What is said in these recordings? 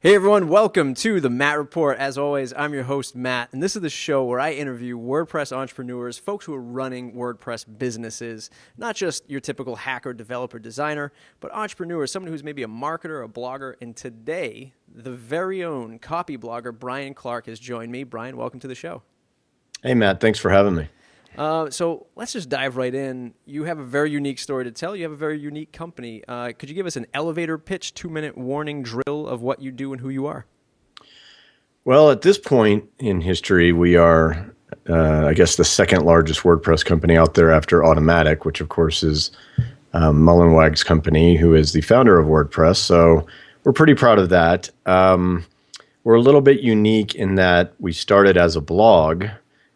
Hey everyone, welcome to the Matt Report. As always, I'm your host, Matt, and this is the show where I interview WordPress entrepreneurs, folks who are running WordPress businesses, not just your typical hacker, developer, designer, but entrepreneurs, someone who's maybe a marketer, a blogger, and today, the very own Copyblogger, Brian Clark, has joined me. Brian, welcome to the show. Hey, Matt. Thanks for having me. So let's just dive right in. You have a very unique story to tell. You have a very unique company. Could you give us an elevator pitch, 2-minute warning drill of what you do and who you are? Well, at this point in history, we are, I guess, the second largest WordPress company out there after Automatic, which, of course, is Mullenweg's company, who is the founder of WordPress. So we're pretty proud of that. We're a little bit unique in that we started as a blog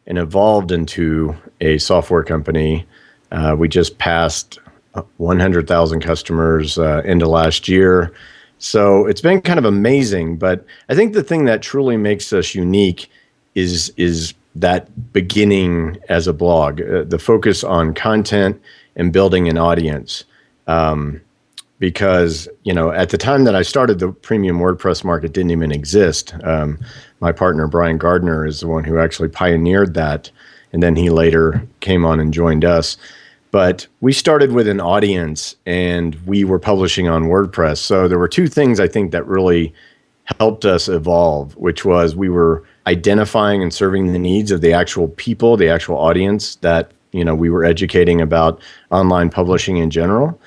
and evolved into a software company. We just passed 100,000 customers into last year. So it's been kind of amazing. But I think the thing that truly makes us unique is that beginning as a blog, the focus on content and building an audience. Because, at the time that I started, the premium WordPress market didn't even exist. My partner, Brian Gardner, is the one who actually pioneered that. And then he later came on and joined us. But we started with an audience and we were publishing on WordPress. So there were two things I think that really helped us evolve, which was we were identifying and serving the needs of the actual people, the actual audience that, we were educating about online publishing in general.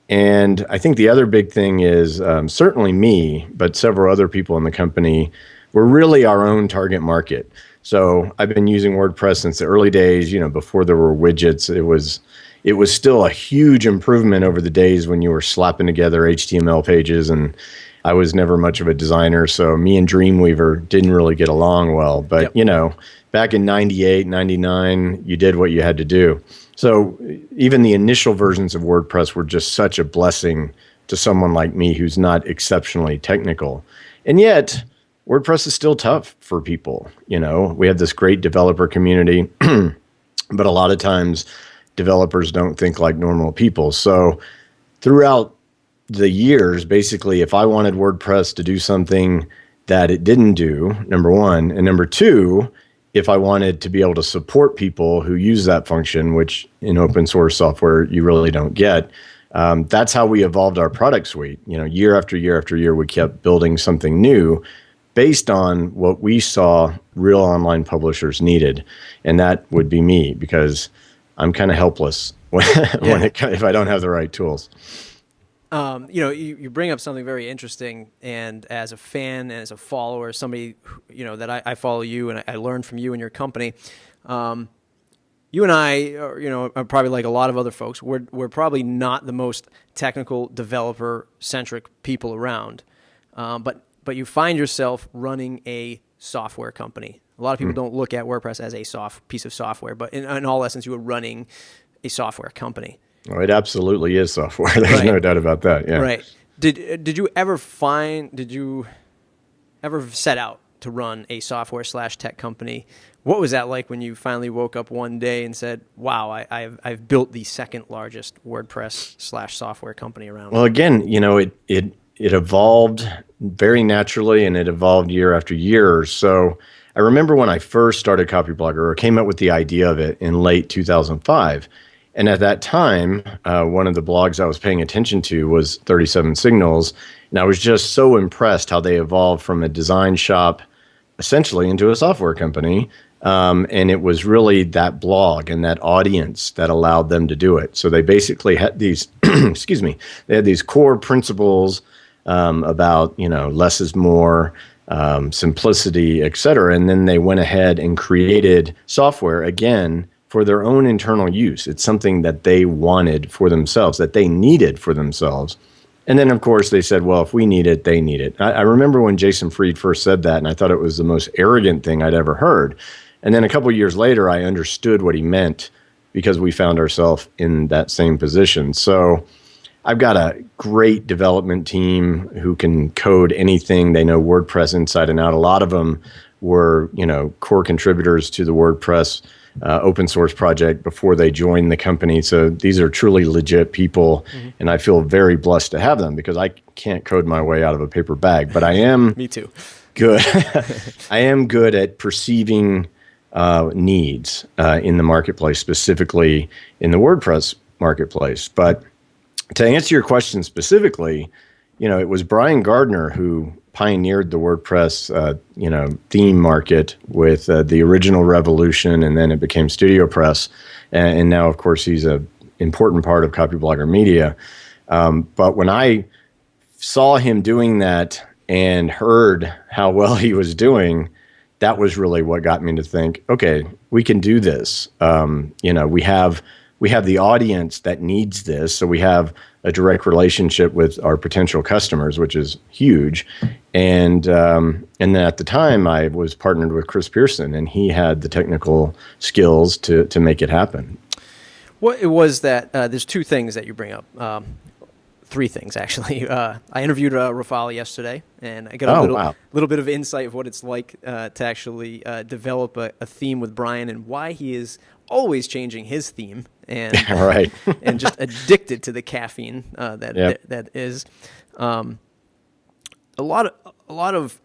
And I think the other big thing is certainly me, but several other people in the company, we're really our own target market. So I've been using WordPress since the early days, before there were widgets. It was still a huge improvement over the days when you were slapping together HTML pages, and I was never much of a designer. So me and Dreamweaver didn't really get along well. But, back in 98, 99, you did what you had to do. So even the initial versions of WordPress were just such a blessing to someone like me who's not exceptionally technical. And yet, WordPress is still tough for people. We have this great developer community, but a lot of times developers don't think like normal people. So throughout the years, basically, if I wanted WordPress to do something that it didn't do, number one, and number two, if I wanted to be able to support people who use that function, which in open source software you really don't get, that's how we evolved our product suite. Year after year after year, we kept building something new based on what we saw real online publishers needed. And that would be me, because I'm kind of helpless if I don't have the right tools. You bring up something very interesting, and as a fan and as a follower, somebody, that I follow you and I learned from you and your company, you and I, are probably like a lot of other folks, we're probably not the most technical developer-centric people around, but you find yourself running a software company. A lot of people don't look at WordPress as a piece of software, but in all essence, you are running a software company. Oh, it absolutely is software. There's no doubt about that. Yeah. Right. Did you ever set out to run a software/tech company? What was that like when you finally woke up one day and said, "Wow, I've built the second largest WordPress/software company around"? Well, again, it evolved very naturally, and it evolved year after year. So I remember when I first started Copyblogger, or came up with the idea of it in late 2005. And at that time, one of the blogs I was paying attention to was 37 Signals. And I was just so impressed how they evolved from a design shop essentially into a software company. And it was really that blog and that audience that allowed them to do it. So they basically had these, excuse me, they had these core principles about, less is more, simplicity, et cetera. And then they went ahead and created software again for their own internal use. It's something that they wanted for themselves, that they needed for themselves. And then, of course, they said, well, if we need it, they need it. I remember when Jason Fried first said that, and I thought it was the most arrogant thing I'd ever heard. And then a couple of years later, I understood what he meant, because we found ourselves in that same position. So I've got a great development team who can code anything. They know WordPress inside and out. A lot of them were, core contributors to the WordPress open source project before they joined the company. So these are truly legit people, and I feel very blessed to have them because I can't code my way out of a paper bag, but I am Me too. good. I am good at perceiving needs in the marketplace, specifically in the WordPress marketplace. But to answer your question specifically, it was Brian Gardner who pioneered the WordPress, theme market with the original Revolution, and then it became StudioPress, and now, of course, he's an important part of Copyblogger Media. But when I saw him doing that and heard how well he was doing, that was really what got me to think, okay, we can do this. We have the audience that needs this, so we have a direct relationship with our potential customers, which is huge. And then at the time, I was partnered with Chris Pearson, and he had the technical skills to make it happen. What it was that there's two things that you bring up. Three things, actually. I interviewed Rafali yesterday, and I got a little bit of insight of what it's like to actually develop a theme with Brian and why he is always changing his theme and right. and just addicted to the caffeine that is. A lot of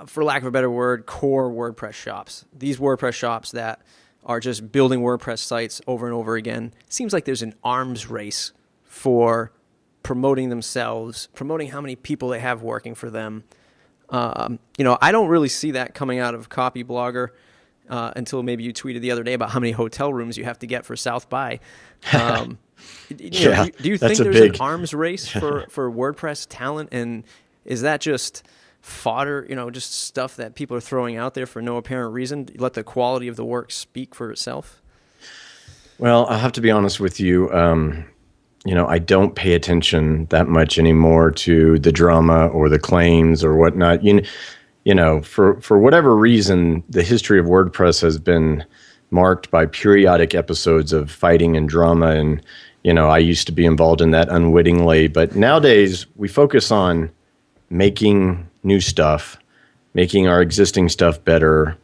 for lack of a better word, core WordPress shops. These WordPress shops that are just building WordPress sites over and over again. Seems like there's an arms race for promoting themselves, promoting how many people they have working for them. I don't really see that coming out of Copyblogger until maybe you tweeted the other day about how many hotel rooms you have to get for South by. Do you think there's an arms race for WordPress talent, and is that just fodder, just stuff that people are throwing out there for no apparent reason? Let the quality of the work speak for itself? Well, I'll have to be honest with you. I don't pay attention that much anymore to the drama or the claims or whatnot. For whatever reason, the history of WordPress has been marked by periodic episodes of fighting and drama. And, I used to be involved in that unwittingly. But nowadays, we focus on making new stuff, making our existing stuff better,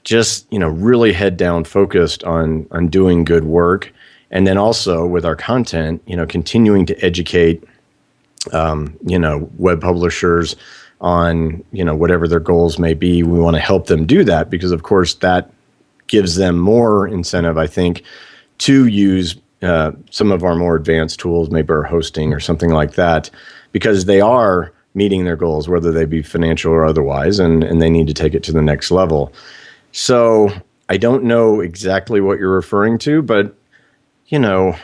just, really head down focused on doing good work. And then also with our content, continuing to educate, web publishers on, whatever their goals may be. We want to help them do that because, of course, that gives them more incentive, I think, to use some of our more advanced tools, maybe our hosting or something like that, because they are meeting their goals, whether they be financial or otherwise, and they need to take it to the next level. So I don't know exactly what you're referring to, but we let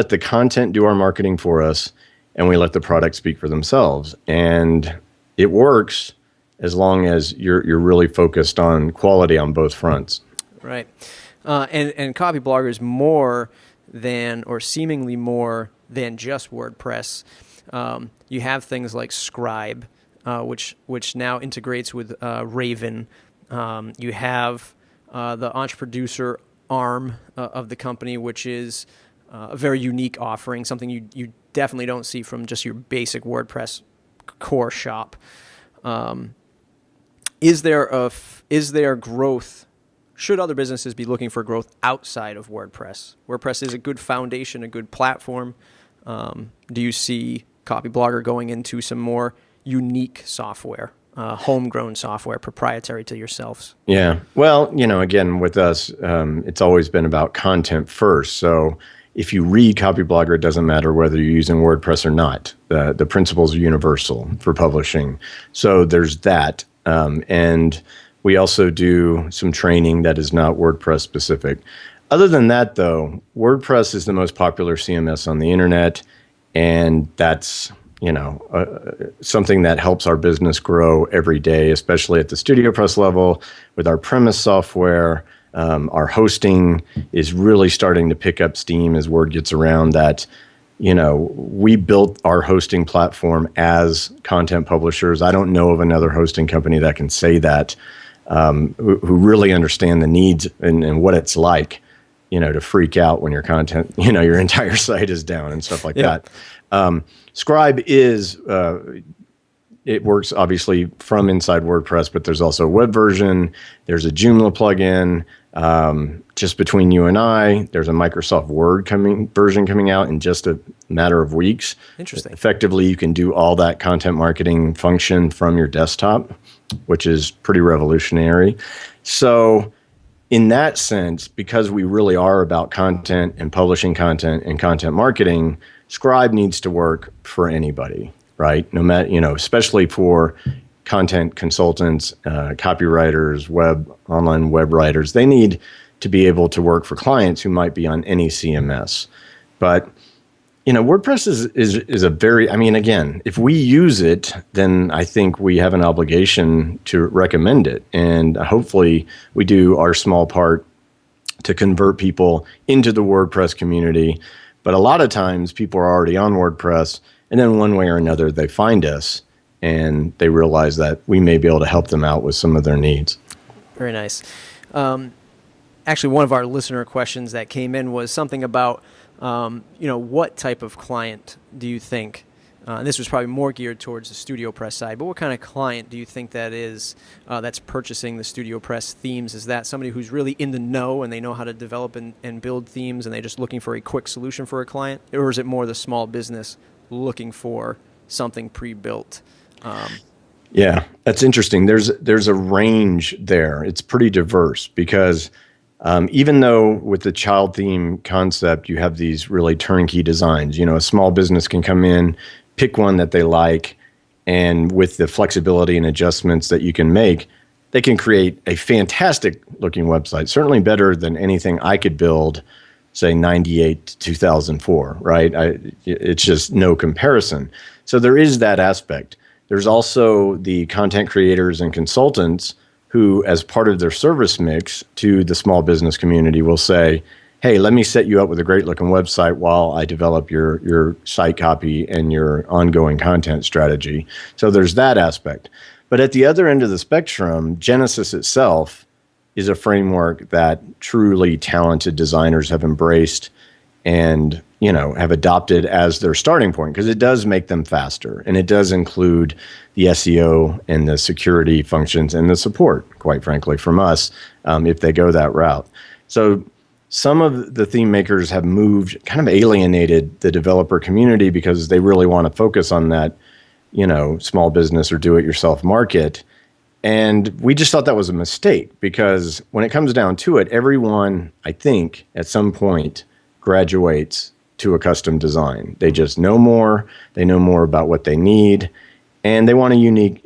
the content do our marketing for us, and we let the product speak for themselves. And it works as long as you're really focused on quality on both fronts. Right. And Copyblogger is more than, or seemingly more than, just WordPress. You have things like Scribe, which now integrates with Raven. You have the Entreproducer arm of the company, which is a very unique offering, something you definitely don't see from just your basic WordPress core shop. Is there growth? Should other businesses be looking for growth outside of WordPress? WordPress is a good foundation, a good platform. Do you see Copyblogger going into some more unique software, homegrown software, proprietary to yourselves? Yeah. Well, again, with us, it's always been about content first. So if you read Copyblogger, it doesn't matter whether you're using WordPress or not. The principles are universal for publishing. So there's that. And we also do some training that is not WordPress specific. Other than that, though, WordPress is the most popular CMS on the internet, and that's something that helps our business grow every day, especially at the StudioPress level with our premise software. Our hosting is really starting to pick up steam as word gets around that, we built our hosting platform as content publishers. I don't know of another hosting company that can say that, who really understand the needs and what it's like, to freak out when your content, your entire site is down and stuff like that. Scribe is it works obviously from inside WordPress, but there's also a web version. There's a Joomla plugin. Just between you and I, there's a Microsoft Word version coming out in just a matter of weeks. Interesting. Effectively, you can do all that content marketing function from your desktop, which is pretty revolutionary. So in that sense, because we really are about content and publishing content and content marketing, Scribe needs to work for anybody, right? No matter, especially for content consultants, copywriters, online web writers. They need to be able to work for clients who might be on any CMS. But WordPress is a very, again, if we use it, then I think we have an obligation to recommend it. And hopefully we do our small part to convert people into the WordPress community. But a lot of times people are already on WordPress, and then one way or another, they find us and they realize that we may be able to help them out with some of their needs. Very nice. Actually, one of our listener questions that came in was something about, what type of client do you think, and this was probably more geared towards the StudioPress side, but what kind of client do you think that is that's purchasing the StudioPress themes? Is that somebody who's really in the know and they know how to develop and build themes and they're just looking for a quick solution for a client? Or is it more the small business looking for something pre-built? Yeah, that's interesting. There's a range there. It's pretty diverse because even though with the child theme concept, you have these really turnkey designs, a small business can come in, pick one that they like, and with the flexibility and adjustments that you can make, they can create a fantastic looking website, certainly better than anything I could build, say 98 to 2004, right? It's just no comparison. So there is that aspect. There's also the content creators and consultants who, as part of their service mix to the small business community, will say, hey, let me set you up with a great looking website while I develop your site copy and your ongoing content strategy. So there's that aspect. But at the other end of the spectrum, Genesis itself is a framework that truly talented designers have embraced and have adopted as their starting point, because it does make them faster, and it does include the SEO and the security functions and the support, quite frankly, from us if they go that route. So some of the theme makers have moved, kind of alienated the developer community because they really want to focus on that, small business or do-it-yourself market. And we just thought that was a mistake, because when it comes down to it, everyone, I think, at some point graduates to a custom design. They just know more. They know more about what they need, and they want a unique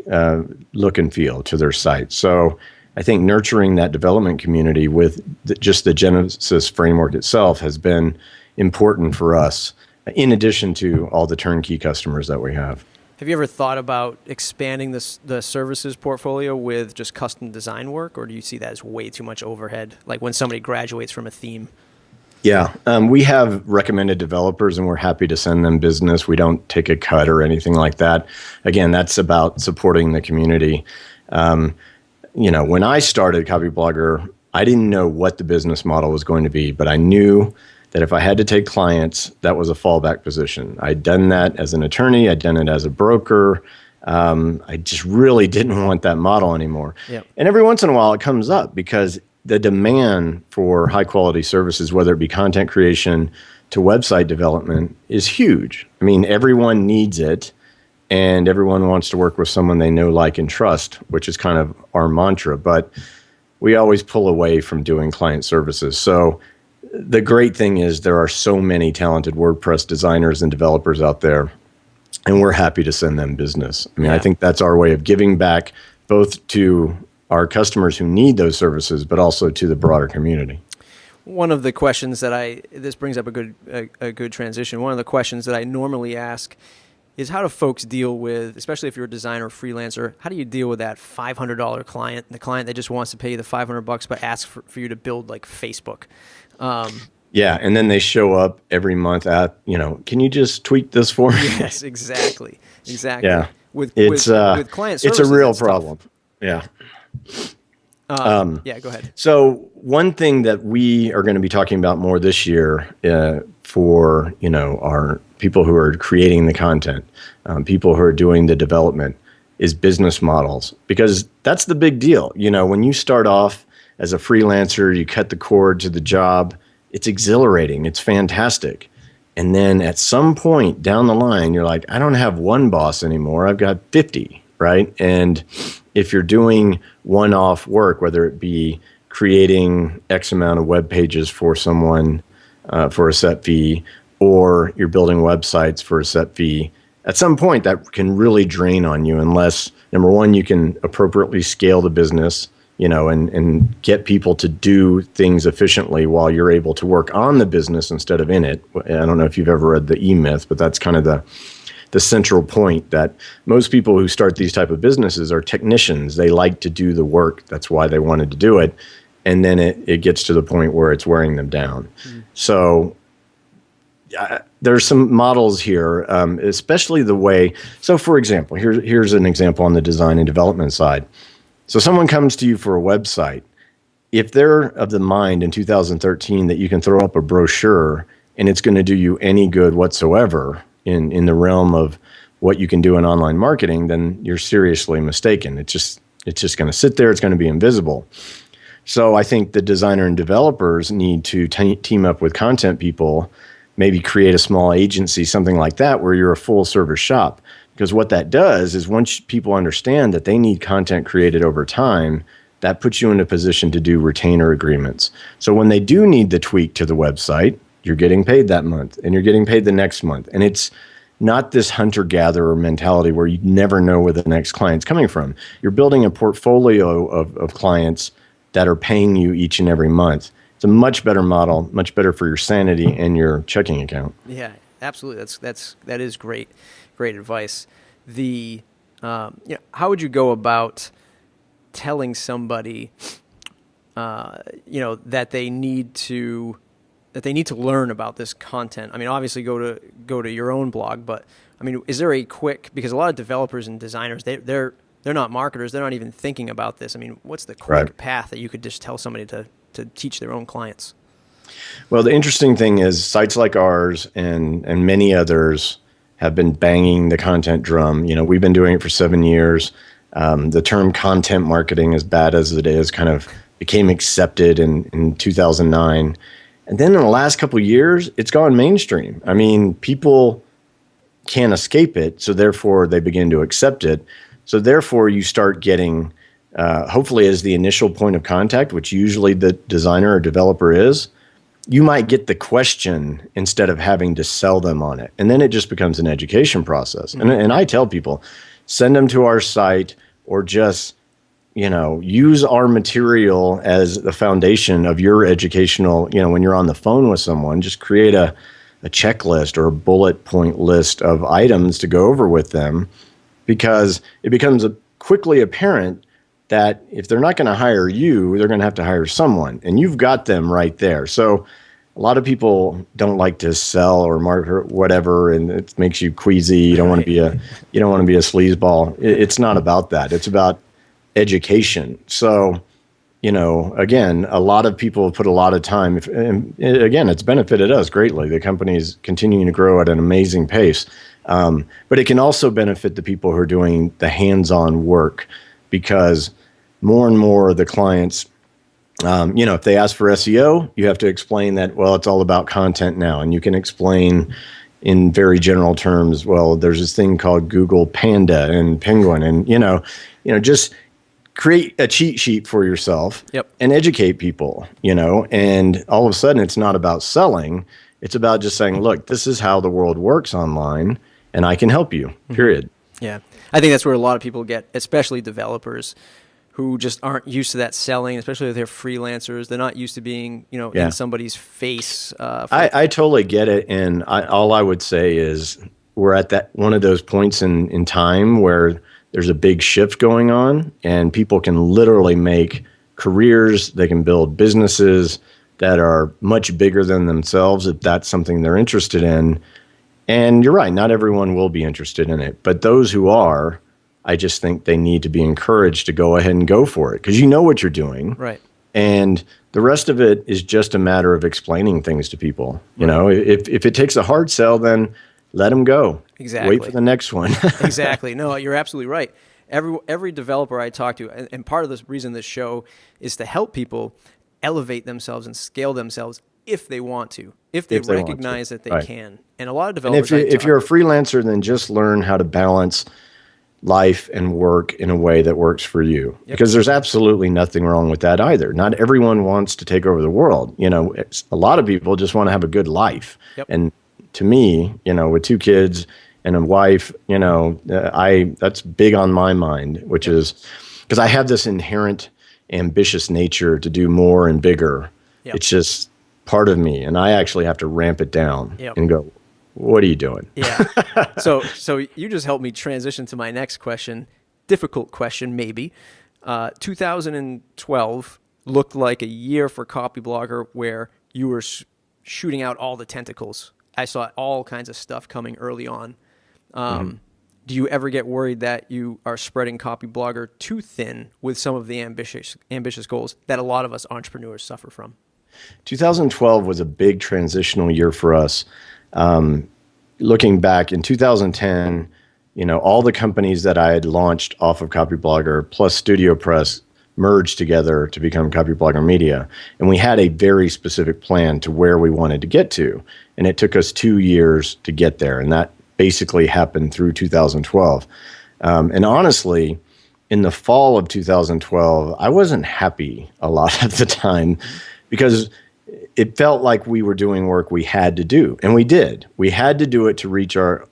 look and feel to their site. So I think nurturing that development community with just the Genesis framework itself has been important for us, in addition to all the turnkey customers that we have. Have you ever thought about expanding the services portfolio with just custom design work, or do you see that as way too much overhead, like when somebody graduates from a theme? Yeah, we have recommended developers, and we're happy to send them business. We don't take a cut or anything like that. Again, that's about supporting the community. When I started Copyblogger, I didn't know what the business model was going to be, but I knew that if I had to take clients, that was a fallback position. I'd done that as an attorney. I'd done it as a broker. I just really didn't want that model anymore. Yep. And every once in a while it comes up, because the demand for high quality services, whether it be content creation to website development, is huge. Everyone needs it, and everyone wants to work with someone they know, like, and trust, which is kind of our mantra. But we always pull away from doing client services. So the great thing is there are so many talented WordPress designers and developers out there, and we're happy to send them business. I think that's our way of giving back, both to our customers who need those services, but also to the broader community. One of the questions that this brings up a good transition. One of the questions that I normally ask is, how do folks deal with, especially if you're a designer or freelancer, how do you deal with that $500 client, the client that just wants to pay you the $500 but asks for you to build like Facebook? Yeah, and then they show up every month at, can you just tweak this for me? Yes, exactly. Yeah, with client services, it's a real problem. Tough. Yeah. Yeah, go ahead. So one thing that we are going to be talking about more this year for our people who are creating the content, people who are doing the development, is business models, because that's the big deal. You know, when you start off as a freelancer, you cut the cord to the job, it's exhilarating, it's fantastic. And then at some point down the line, you're like, I don't have one boss anymore, I've got 50, right? And if you're doing one-off work, whether it be creating X amount of web pages for someone for a set fee, or you're building websites for a set fee, at some point that can really drain on you unless, number one, you can appropriately scale the business, you know, and get people to do things efficiently while you're able to work on the business instead of in it. I don't know if you've ever read the E-Myth, but that's kind of the central point, that most people who start these type of businesses are technicians. They like to do the work. That's why they wanted to do it. And then it gets to the point where it's wearing them down. So there's some models here, especially the way. So, for example, here's an example on the design and development side. So someone comes to you for a website. If they're of the mind in 2013 that you can throw up a brochure and it's going to do you any good whatsoever in the realm of what you can do in online marketing, then you're seriously mistaken. It's just going to sit there. It's going to be invisible. So I think the designer and developers need to team up with content people, maybe create a small agency, something like that, where you're a full service shop. Because what that does is once people understand that they need content created over time, that puts you in a position to do retainer agreements. So when they do need the tweak to the website, you're getting paid that month and you're getting paid the next month. And it's not this hunter-gatherer mentality where you never know where the next client's coming from. You're building a portfolio of clients that are paying you each and every month. It's a much better model, much better for your sanity and your checking account. Yeah, absolutely. That is great advice. The how would you go about telling somebody that they need to learn about this content? I mean, obviously go to your own blog, but I mean, is there a quick, because a lot of developers and designers, they're not marketers, they're not even thinking about this. I mean, what's the quick path that you could just tell somebody to teach their own clients? Well, the interesting thing is sites like ours and many others have been banging the content drum. You know, we've been doing it for 7 years. The term content marketing, as bad as it is, kind of became accepted in 2009. And then in the last couple of years, it's gone mainstream. I mean, people can't escape it, so therefore they begin to accept it. So therefore you start getting, hopefully as the initial point of contact, which usually the designer or developer is, you might get the question instead of having to sell them on it. And then it just becomes an education process. Mm-hmm. And I tell people, send them to our site or just, use our material as the foundation of your educational, when you're on the phone with someone, just create a checklist or a bullet point list of items to go over with them, because it becomes quickly apparent that if they're not going to hire you, they're going to have to hire someone, and you've got them right there. So a lot of people don't like to sell or market or whatever, and it makes you queasy. You don't want to be a sleazeball. It's not about that. It's about education. So, again, a lot of people have put a lot of time. And again, it's benefited us greatly. The company's continuing to grow at an amazing pace. But it can also benefit the people who are doing the hands-on work, because more and more of the clients, if they ask for SEO, you have to explain that, well, it's all about content now. And you can explain in very general terms, well, there's this thing called Google Panda and Penguin, and, just create a cheat sheet for yourself. Yep. And educate people, and all of a sudden it's not about selling. It's about just saying, look, this is how the world works online, and I can help you, period. Yeah. I think that's where a lot of people get, especially developers who just aren't used to that selling, especially if they're freelancers. They're not used to being, in somebody's face. I totally get it. And all I would say is we're at that one of those points in time where there's a big shift going on, and people can literally make careers. They can build businesses that are much bigger than themselves if that's something they're interested in. And you're right, not everyone will be interested in it. But those who are, I just think they need to be encouraged to go ahead and go for it, because you know what you're doing. Right. And the rest of it is just a matter of explaining things to people. If it takes a hard sell, then let them go. Exactly. Wait for the next one. Exactly. No, you're absolutely right. Every developer I talk to, and part of the reason this show is to help people elevate themselves and scale themselves if they want to, if they recognize that they Right. can. And a lot of And developers, if you're a freelancer, then just learn how to balance life and work in a way that works for you. Yep. Because there's absolutely nothing wrong with that either. Not everyone wants to take over the world. A lot of people just want to have a good life. Yep. And to me, with 2 kids and a wife, that's big on my mind, which is because I have this inherent ambitious nature to do more and bigger. Yep. It's just part of me, and I actually have to ramp it down and go, what are you doing? Yeah. So you just helped me transition to my next question. Difficult question, maybe. 2012 looked like a year for Copyblogger where you were shooting out all the tentacles. I saw all kinds of stuff coming early on. Do you ever get worried that you are spreading Copyblogger too thin with some of the ambitious goals that a lot of us entrepreneurs suffer from? 2012 was a big transitional year for us. Looking back in 2010, all the companies that I had launched off of Copyblogger plus Studio Press merged together to become Copyblogger Media. And we had a very specific plan to where we wanted to get to. And it took us 2 years to get there. And that basically happened through 2012. And honestly, in the fall of 2012, I wasn't happy a lot of the time because it felt like we were doing work we had to do. And we did. We had to do it to reach our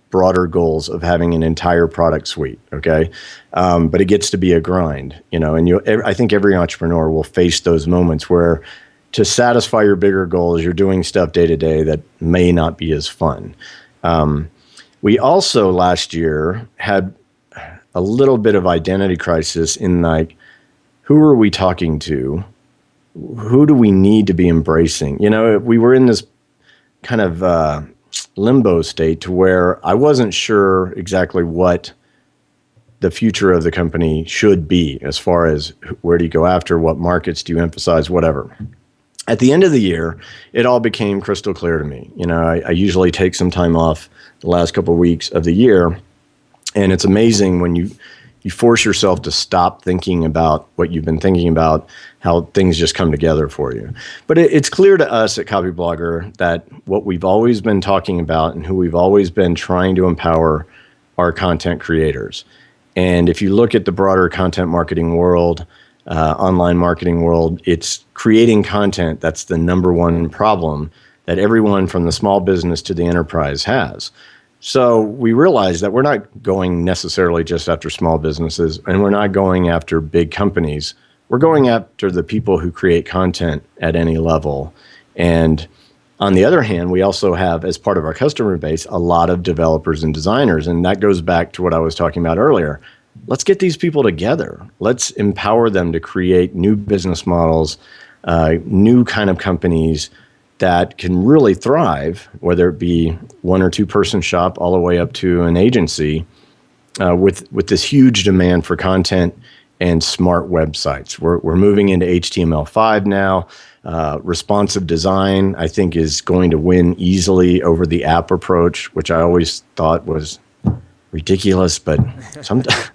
broader goals of having an entire product suite, okay? But it gets to be a grind, and I think every entrepreneur will face those moments where to satisfy your bigger goals, you're doing stuff day to day that may not be as fun. We also last year had a little bit of identity crisis in like, who are we talking to? Who do we need to be embracing? We were in this kind of limbo state to where I wasn't sure exactly what the future of the company should be as far as where do you go after, what markets do you emphasize, whatever. At the end of the year, it all became crystal clear to me. I usually take some time off the last couple of weeks of the year, and it's amazing when you force yourself to stop thinking about what you've been thinking about, how things just come together for you. But it's clear to us at Copyblogger that what we've always been talking about and who we've always been trying to empower are content creators. And if you look at the broader content marketing world, online marketing world, it's creating content that's the number one problem that everyone from the small business to the enterprise has. So we realize that we're not going necessarily just after small businesses, and we're not going after big companies. We're going after the people who create content at any level. And on the other hand, we also have, as part of our customer base, a lot of developers and designers. And that goes back to what I was talking about earlier. Let's get these people together. Let's empower them to create new business models, new kind of companies that can really thrive, whether it be 1 or 2 person shop all the way up to an agency, with this huge demand for content and smart websites. We're moving into HTML5 now. Responsive design, I think, is going to win easily over the app approach, which I always thought was ridiculous, but sometimes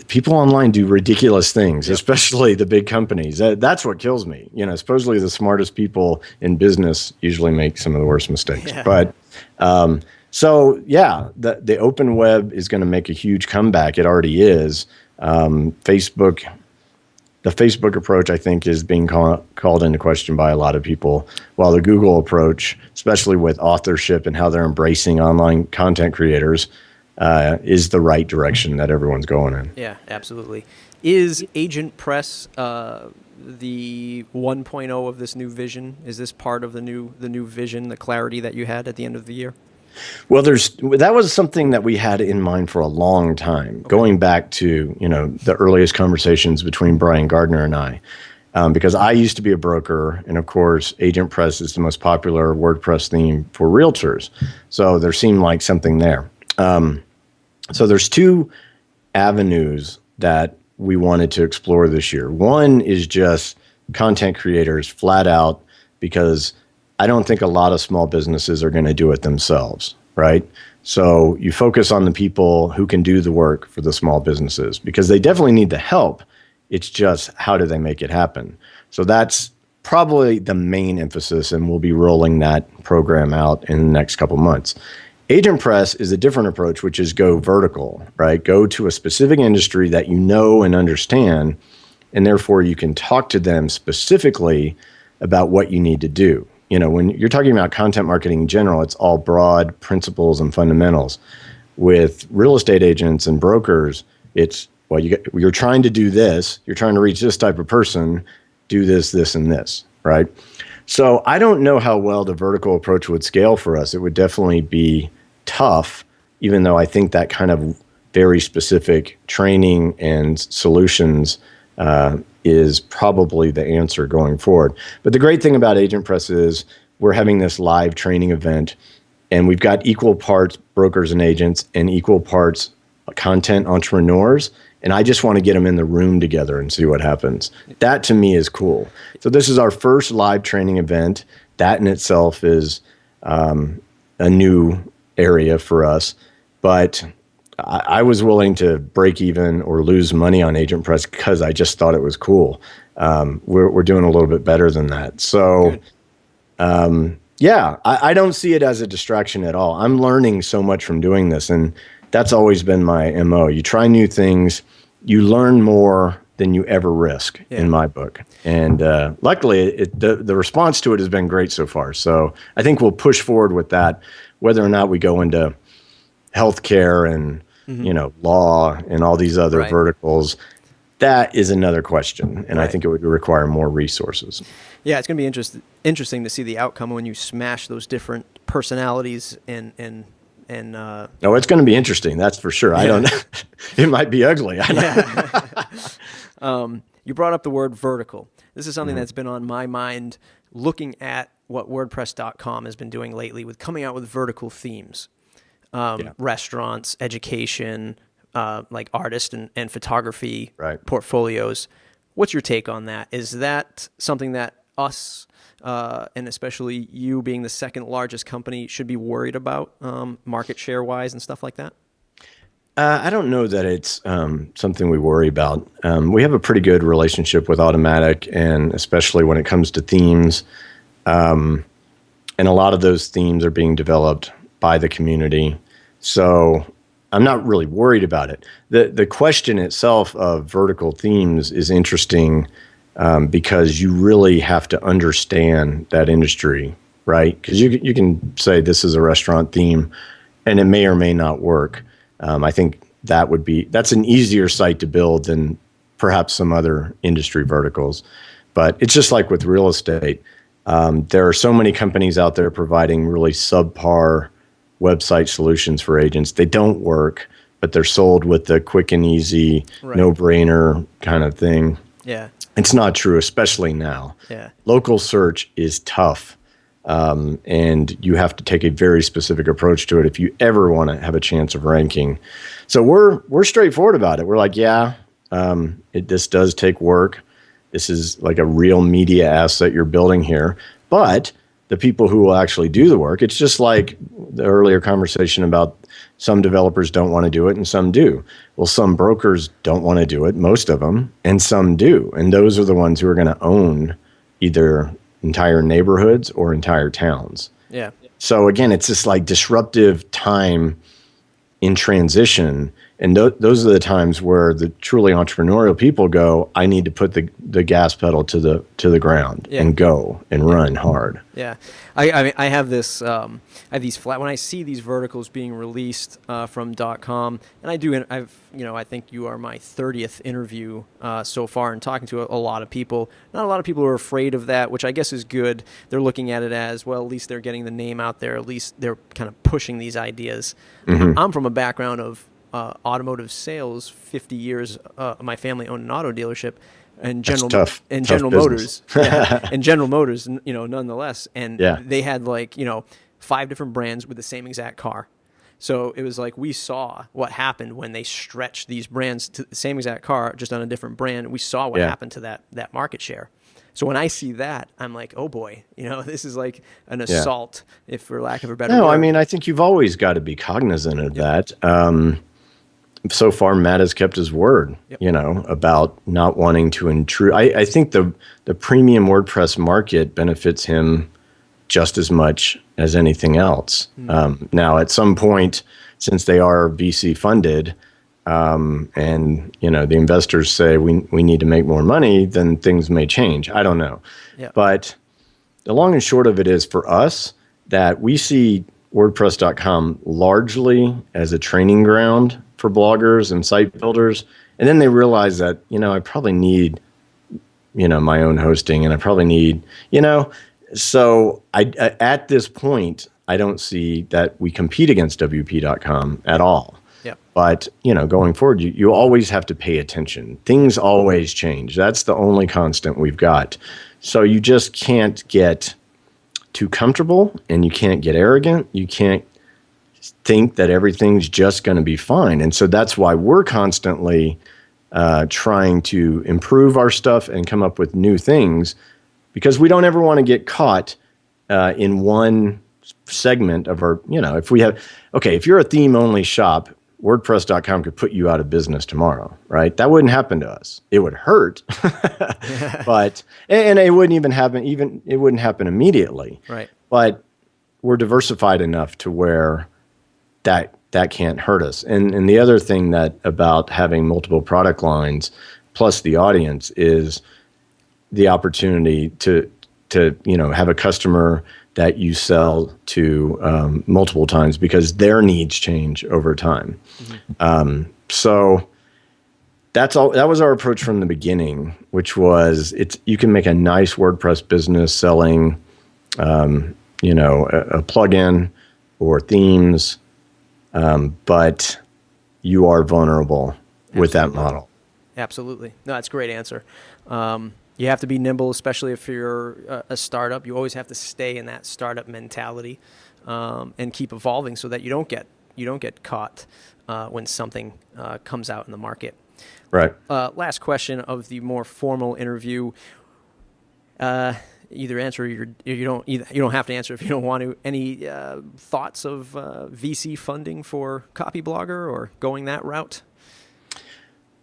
people online do ridiculous things, especially the big companies. That's what kills me. Supposedly the smartest people in business usually make some of the worst mistakes. Yeah. But the open web is going to make a huge comeback. It already is. The Facebook approach, I think, is being called into question by a lot of people, while the Google approach, especially with authorship and how they're embracing online content creators, is the right direction that everyone's going in. Yeah, absolutely. Is Agent Press the 1.0 of this new vision? Is this part of the new vision, the clarity that you had at the end of the year? Well, that was something that we had in mind for a long time, going back to the earliest conversations between Brian Gardner and I, because I used to be a broker, and of course, Agent Press is the most popular WordPress theme for realtors. So there seemed like something there. So there's 2 avenues that we wanted to explore this year. One is just content creators flat out, because I don't think a lot of small businesses are going to do it themselves, right? So you focus on the people who can do the work for the small businesses because they definitely need the help. It's just how do they make it happen? So that's probably the main emphasis, and we'll be rolling that program out in the next couple months. AgentPress is a different approach, which is go vertical, right? Go to a specific industry that you know and understand, and therefore you can talk to them specifically about what you need to do. You know, when you're talking about content marketing in general, it's all broad principles and fundamentals. With real estate agents and brokers, it's, well, you're trying to do this, you're trying to reach this type of person, do this, this, and this, right? So I don't know how well the vertical approach would scale for us. It would definitely be tough, even though I think that kind of very specific training and solutions is probably the answer going forward. But the great thing about AgentPress is we're having this live training event, and we've got equal parts brokers and agents and equal parts content entrepreneurs. And I just want to get them in the room together and see what happens. That to me is cool. So this is our first live training event. That in itself is a new area for us. But I was willing to break even or lose money on AgentPress because I just thought it was cool. We're doing a little bit better than that. So, I don't see it as a distraction at all. I'm learning so much from doing this, and that's always been my MO. You try new things, you learn more than you ever risk in my book. And luckily, the response to it has been great so far. So I think we'll push forward with that, whether or not we go into healthcare and law and all these other verticals. That is another question, and I think it would require more resources. Yeah, it's going to be interesting to see the outcome when you smash those different personalities and No, it's going to be interesting. That's for sure. I don't know. It might be ugly. I know. You brought up the word vertical. This is something that's been on my mind looking at what WordPress.com has been doing lately with coming out with vertical themes. Restaurants, education, like artist and photography portfolios. What's your take on that? Is that something that us, and especially you being the second largest company, should be worried about market share wise and stuff like that? I don't know that it's something we worry about. We have a pretty good relationship with Automatic, and especially when it comes to themes. And a lot of those themes are being developed by the community. So I'm not really worried about it. The question itself of vertical themes is interesting because you really have to understand that industry, right? Because you can say this is a restaurant theme, and it may or may not work. I think that's an easier site to build than perhaps some other industry verticals. But it's just like with real estate. There are so many companies out there providing really subpar website solutions for agents. They don't work, but they're sold with the quick and easy, no-brainer kind of thing. Yeah. It's not true, especially now. Yeah. Local search is tough, and you have to take a very specific approach to it if you ever want to have a chance of ranking. So we're straightforward about it. We're like, this does take work. This is like a real media asset you're building here, but the people who will actually do the work, it's just like the earlier conversation about some developers don't want to do it and some do. Well, some brokers don't want to do it, most of them, and some do. And those are the ones who are going to own either entire neighborhoods or entire towns. Yeah. So again, it's this like disruptive time in transition. And those are the times where the truly entrepreneurial people go, I need to put the gas pedal to the ground and go and run hard. Yeah. I mean, I have this, I have these when I see these verticals being released from .com, and I think you are my 30th interview so far, and talking to a lot of people. Not a lot of people are afraid of that, which I guess is good. They're looking at it as, well, at least they're getting the name out there. At least they're kind of pushing these ideas. Mm-hmm. I'm from a background of automotive sales. 50 years, my family owned an auto dealership, and General Motors, and General Motors, nonetheless. And they had 5 different brands with the same exact car. So it was like we saw what happened when they stretched these brands to the same exact car, just on a different brand. We saw what happened to that market share. So when I see that, I'm like, oh boy, this is like an Yeah. assault, if for lack of a better No, word. I mean, I think you've always got to be cognizant of that. So far, Matt has kept his word, Yep. about not wanting to intrude. I think the premium WordPress market benefits him just as much as anything else. Now, at some point, since they are VC funded, and the investors say we need to make more money, then things may change. I don't know, Yeah. but the long and short of it is for us that we see WordPress.com largely as a training ground for bloggers and site builders. And then they realize that, I probably need, my own hosting and I probably need, so at this point, I don't see that we compete against WP.com at all. Yeah. But, going forward, you always have to pay attention. Things always change. That's the only constant we've got. So you just can't get too comfortable and you can't get arrogant. You can't think that everything's just going to be fine. And so that's why we're constantly trying to improve our stuff and come up with new things, because we don't ever want to get caught in one segment of our, if you're a theme only shop, WordPress.com could put you out of business tomorrow, right? That wouldn't happen to us. It would hurt, but and it wouldn't even happen. It wouldn't happen immediately, Right. But we're diversified enough to where that can't hurt us. And the other thing that about having multiple product lines plus the audience is the opportunity to have a customer that you sell to multiple times because their needs change over time. So that's all. That was our approach from the beginning, which was you can make a nice WordPress business selling, a plugin or themes, but you are vulnerable with that model. Absolutely. No, that's a great answer. You have to be nimble, especially if you're a startup. You always have to stay in that startup mentality and keep evolving so that you don't get caught when something comes out in the market. Right. Last question of the more formal interview. Either answer or you don't have to answer if you don't want to. Any thoughts of VC funding for Copyblogger or going that route?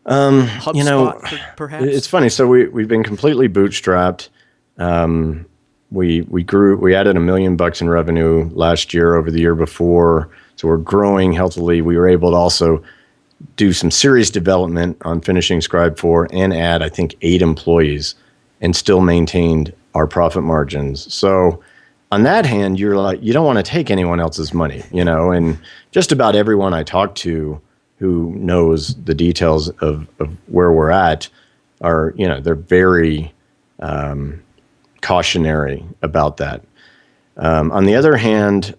HubSpot, perhaps? It's funny. So we've been completely bootstrapped. We grew. We added $1 million in revenue last year over the year before. So we're growing healthily. We were able to also do some serious development on finishing Scribe 4 and add, I think, 8 employees and still maintained our profit margins. So on that hand, you're like, you don't want to take anyone else's money, and just about everyone I talk to who knows the details of where we're at are, they're very cautionary about that. On the other hand,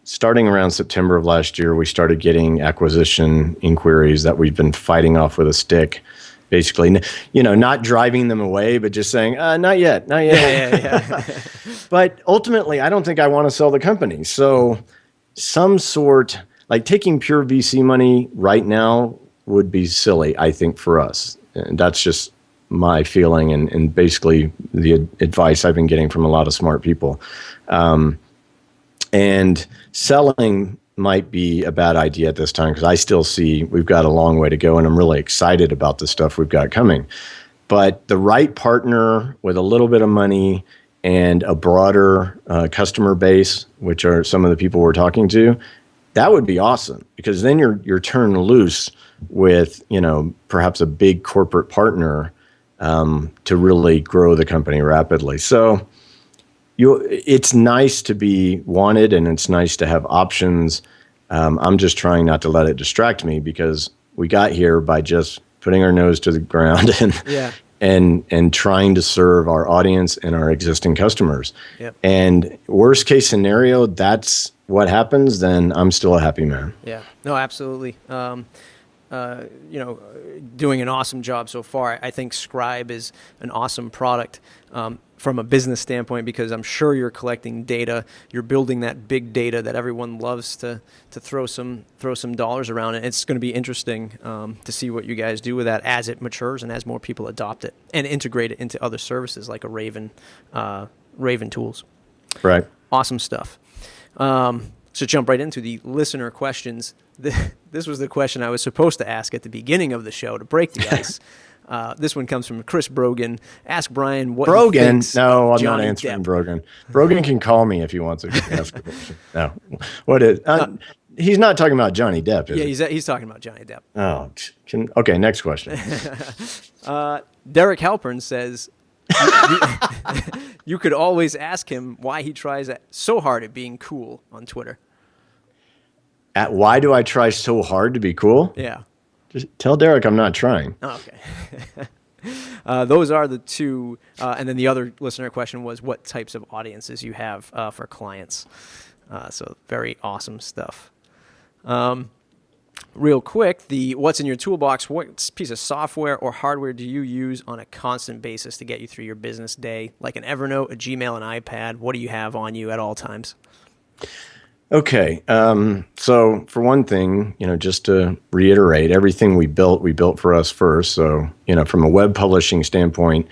starting around September of last year, we started getting acquisition inquiries that we've been fighting off with a stick. Basically, not driving them away, but just saying, not yet. Yeah. But ultimately, I don't think I want to sell the company. So some sort, like taking pure VC money right now would be silly, I think, for us. And that's just my feeling and basically the advice I've been getting from a lot of smart people. And selling might be a bad idea at this time because I still see we've got a long way to go and I'm really excited about the stuff we've got coming. But the right partner with a little bit of money and a broader customer base, which are some of the people we're talking to, that would be awesome because then you're turned loose with, perhaps a big corporate partner to really grow the company rapidly. So it's nice to be wanted and it's nice to have options. I'm just trying not to let it distract me because we got here by just putting our nose to the ground and trying to serve our audience and our existing customers. Yep. And worst case scenario, that's what happens, then I'm still a happy man. Yeah, no, absolutely. Doing an awesome job so far. I think Scribe is an awesome product. from a business standpoint, because I'm sure you're collecting data, you're building that big data that everyone loves to throw some dollars around. And it's going to be interesting to see what you guys do with that as it matures and as more people adopt it and integrate it into other services like a Raven tools. Right. Awesome stuff. So jump right into the listener questions. This was the question I was supposed to ask at the beginning of the show to break the ice. This one comes from Chris Brogan. Ask Brian what he thinks No, of I'm not Johnny answering Depp. Brogan. Brogan can call me if he wants to ask a question. No. What is... he's not talking about Johnny Depp, is he? He's talking about Johnny Depp. Oh, okay, next question. Derek Halpern says, you could always ask him why he tries so hard at being cool on Twitter. Why do I try so hard to be cool? Yeah. Just tell Derek I'm not trying. Oh, okay. Those are the two. And then the other listener question was what types of audiences you have for clients. So very awesome stuff. Real quick, what's in your toolbox? What piece of software or hardware do you use on a constant basis to get you through your business day? Like an Evernote, a Gmail, an iPad? What do you have on you at all times? Okay. So for one thing, just to reiterate, everything we built for us first. So, from a web publishing standpoint,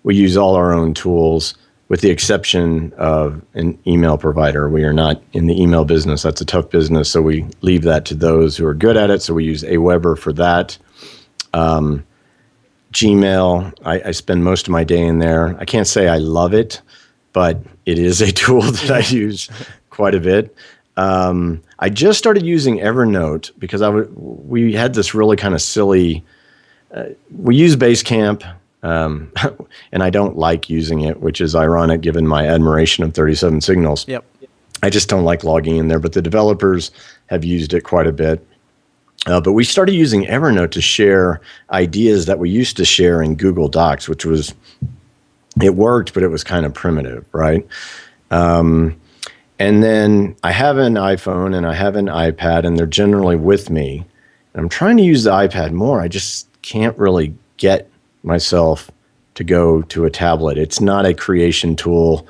we use all our own tools with the exception of an email provider. We are not in the email business. That's a tough business. So we leave that to those who are good at it. So we use Aweber for that. Gmail, I spend most of my day in there. I can't say I love it, but it is a tool that I use quite a bit. I just started using Evernote because we had this really kind of silly. We use Basecamp, and I don't like using it, which is ironic given my admiration of 37 Signals. Yep. I just don't like logging in there, but the developers have used it quite a bit. But we started using Evernote to share ideas that we used to share in Google Docs, it worked, but it was kind of primitive, right? And then I have an iPhone and I have an iPad, and they're generally with me. And I'm trying to use the iPad more. I just can't really get myself to go to a tablet. It's not a creation tool.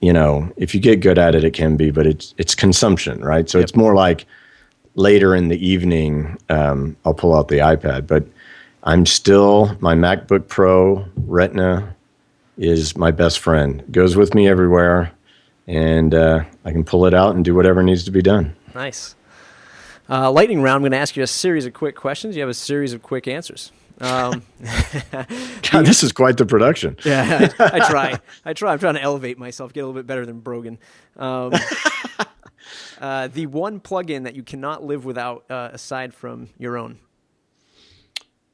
If you get good at it, it can be, but it's consumption, right? So It's more like later in the evening, I'll pull out the iPad. But my MacBook Pro Retina is my best friend. It goes with me everywhere. And I can pull it out and do whatever needs to be done. Nice. Lightning round, I'm going to ask you a series of quick questions. You have a series of quick answers. God, this is quite the production. Yeah, I try. I'm trying to elevate myself, get a little bit better than Brogan. The one plugin that you cannot live without aside from your own.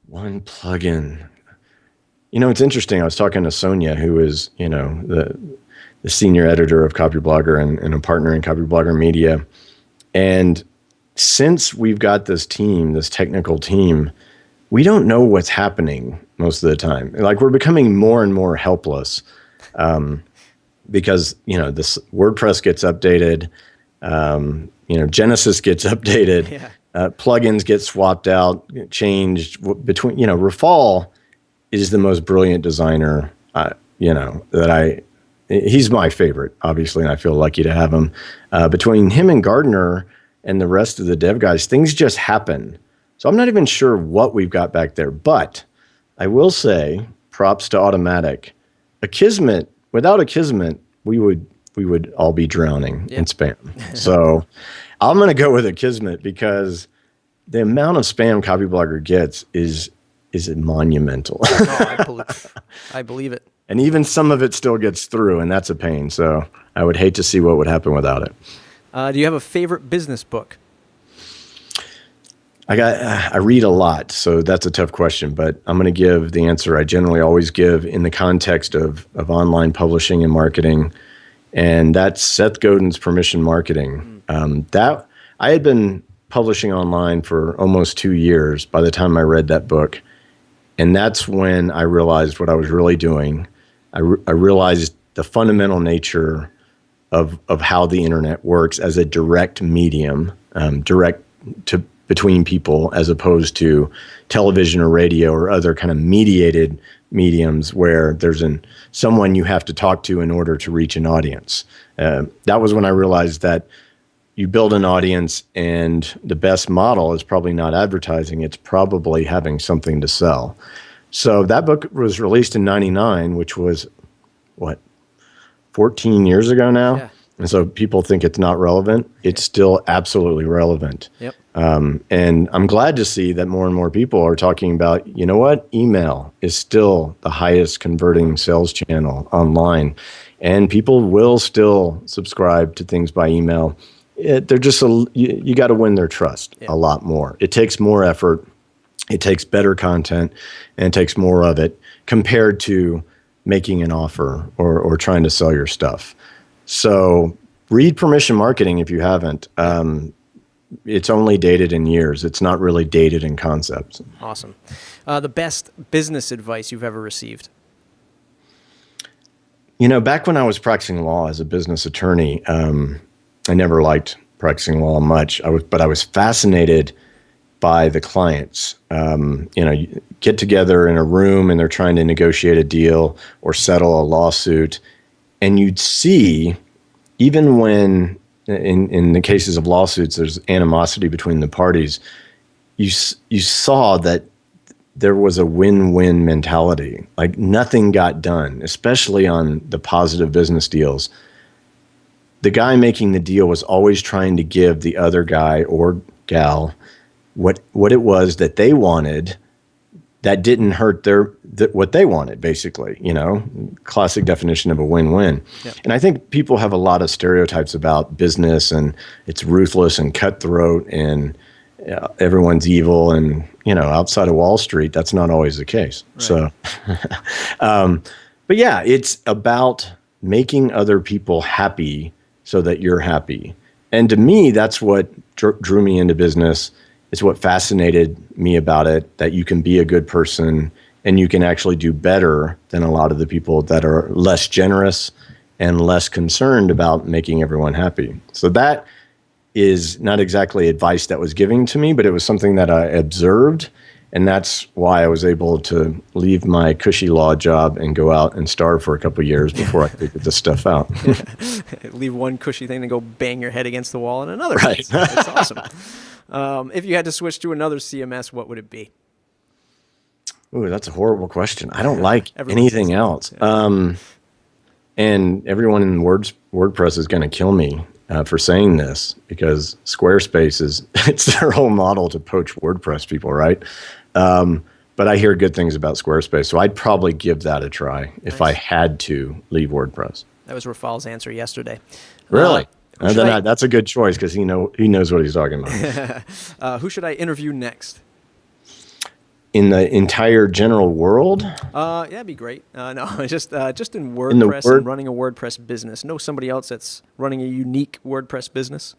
One plugin. It's interesting. I was talking to Sonia, who is, the senior editor of Copyblogger and a partner in Copyblogger Media. And since we've got this technical team, we don't know what's happening most of the time. Like we're becoming more and more helpless because, this WordPress gets updated, Genesis gets updated, plugins get swapped out, changed between, Rafal is the most brilliant designer, he's my favorite, obviously, and I feel lucky to have him. Between him and Gardner and the rest of the dev guys, things just happen. So I'm not even sure what we've got back there. But I will say, props to Automatic. Without Akismet, we would all be drowning in spam. So I'm going to go with Akismet because the amount of spam Copyblogger gets is monumental. I believe it. And even some of it still gets through, and that's a pain. So I would hate to see what would happen without it. Do you have a favorite business book? I read a lot, so that's a tough question. But I'm going to give the answer I generally always give in the context of online publishing and marketing, and that's Seth Godin's Permission Marketing. That I had been publishing online for almost 2 years by the time I read that book, and that's when I realized what I was really doing. I realized the fundamental nature of how the internet works as a direct medium, between people, as opposed to television or radio or other kind of mediated mediums where there's someone you have to talk to in order to reach an audience. That was when I realized that you build an audience, and the best model is probably not advertising. It's probably having something to sell. So that book was released in 99, which was, 14 years ago now? Yeah. And so people think it's not relevant. It's still absolutely relevant. Yep. And I'm glad to see that more and more people are talking about, you know what? Email is still the highest converting sales channel online. And people will still subscribe to things by email. They're just, you got to win their trust a lot more. It takes more effort. It takes better content, and it takes more of it compared to making an offer or trying to sell your stuff. So read Permission Marketing if you haven't. It's only dated in years. It's not really dated in concepts. Awesome. The best business advice you've ever received? Back when I was practicing law as a business attorney, I never liked practicing law much. But I was fascinated by the clients. You get together in a room and they're trying to negotiate a deal or settle a lawsuit, and you'd see, even when in the cases of lawsuits, there's animosity between the parties, you saw that there was a win-win mentality. Like nothing got done, especially on the positive business deals. The guy making the deal was always trying to give the other guy or gal what it was that they wanted that didn't hurt what they wanted, basically, classic definition of a win-win. Yep. And I think people have a lot of stereotypes about business, and it's ruthless and cutthroat and everyone's evil. And, outside of Wall Street, that's not always the case. Right. So, but yeah, it's about making other people happy so that you're happy. And to me, that's what drew me into business. It's what fascinated me about it, that you can be a good person and you can actually do better than a lot of the people that are less generous and less concerned about making everyone happy. So that is not exactly advice that was given to me, but it was something that I observed. And that's why I was able to leave my cushy law job and go out and starve for a couple of years before I figured this stuff out. Leave one cushy thing and go bang your head against the wall in another. Right. That's awesome. If you had to switch to another CMS, what would it be? Ooh, that's a horrible question. I don't like anything else. Yeah. And everyone in WordPress is going to kill me for saying this, because Squarespace it's their whole model to poach WordPress people, right? But I hear good things about Squarespace, so I'd probably give that a try if I had to leave WordPress. That was Rafal's answer yesterday. Really? That's a good choice, because he knows what he's talking about. Who should I interview next? In the entire general world? Yeah, that'd be great. No, just in WordPress and running a WordPress business. Know somebody else that's running a unique WordPress business?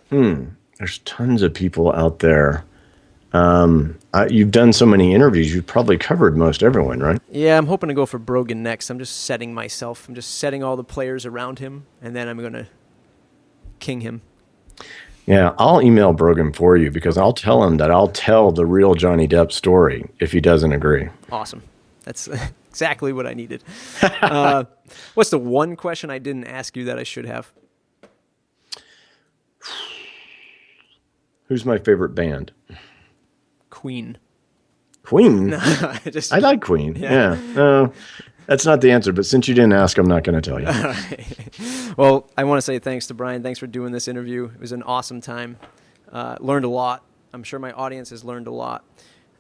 There's tons of people out there. You've done so many interviews, you've probably covered most everyone, right? Yeah, I'm hoping to go for Brogan next. I'm just setting myself. I'm just setting all the players around him, and then I'm going to king him. Yeah, I'll email Brogan for you, because I'll tell him that I'll tell the real Johnny Depp story if he doesn't agree. Awesome. That's exactly what I needed. What's the one question I didn't ask you that I should have? Who's my favorite band? Queen. Queen? No, I like Queen. Yeah. No, that's not the answer, but since you didn't ask, I'm not going to tell you. All right. Well, I want to say thanks to Brian. Thanks for doing this interview. It was an awesome time. Learned a lot. I'm sure my audience has learned a lot.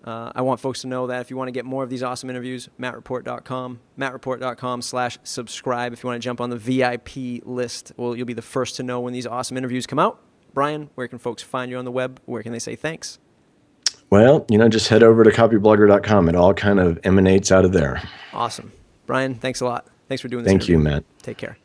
I want folks to know that if you want to get more of these awesome interviews, mattreport.com, mattreport.com/subscribe. If you want to jump on the VIP list, well, you'll be the first to know when these awesome interviews come out. Brian, where can folks find you on the web? Where can they say thanks? Well, just head over to copyblogger.com. It all kind of emanates out of there. Awesome. Brian, thanks a lot. Thanks for doing this interview. Thank you, Matt. Take care.